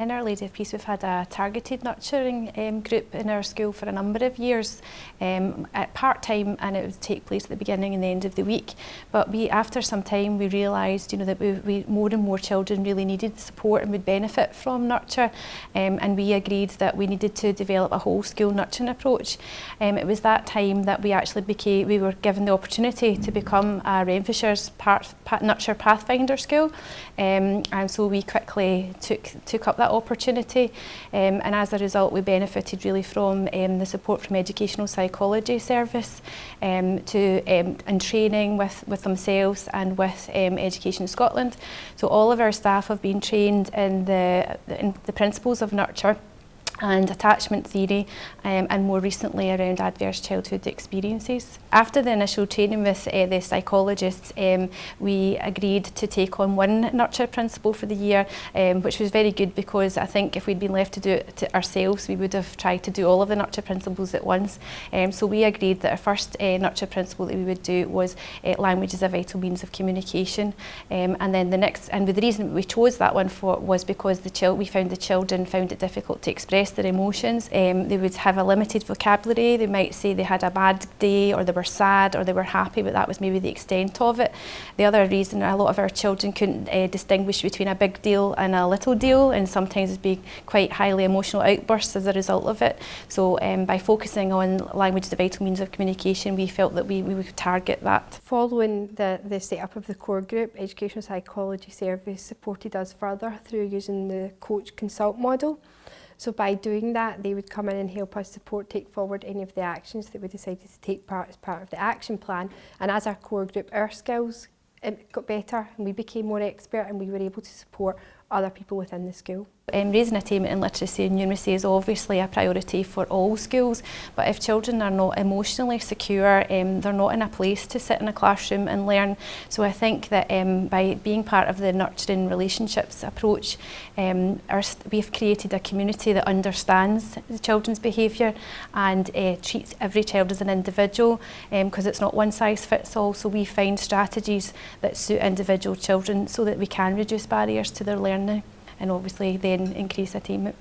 In Our Lady of Peace, we've had a targeted nurturing group in our school for a number of years, at part-time, and it would take place at the beginning and the end of the week. But after some time, we realised, that more and more children really needed support and would benefit from nurture, and we agreed that we needed to develop a whole school nurturing approach. It was that time that we were given the opportunity to become a Renfrewshire's Nurture Pathfinder school, and so we quickly took up that opportunity, and as a result we benefited really from the support from Educational Psychology Service and training with themselves and with Education Scotland. So all of our staff have been trained in the principles of nurture and attachment theory, and more recently around adverse childhood experiences. After the initial training with the psychologists, we agreed to take on one nurture principle for the year, which was very good, because I think if we'd been left to do it ourselves, we would have tried to do all of the nurture principles at once. So we agreed that our first nurture principle that we would do was language is a vital means of communication, and then the reason we chose that one was because we found the children found it difficult to express their emotions. They would have a limited vocabulary. They might say they had a bad day, or they were sad, or they were happy, but that was maybe the extent of it. The other reason, a lot of our children couldn't distinguish between a big deal and a little deal, and sometimes it'd be quite highly emotional outbursts as a result of it. So by focusing on language as a vital means of communication, we felt that we would target that. Following the set-up of the core group, Educational Psychology Service supported us further through using the coach consult model. So by doing that, they would come in and help us take forward any of the actions that we decided to take part as part of the action plan. And as our core group, our skills got better, and we became more expert, and we were able to support other people within the school. Raising attainment in literacy and numeracy is obviously a priority for all schools, but if children are not emotionally secure, they're not in a place to sit in a classroom and learn. So I think that by being part of the nurturing relationships approach, we've created a community that understands the children's behaviour and treats every child as an individual, because it's not one size fits all. So we find strategies that suit individual children so that we can reduce barriers to their learning and obviously then increase attainment.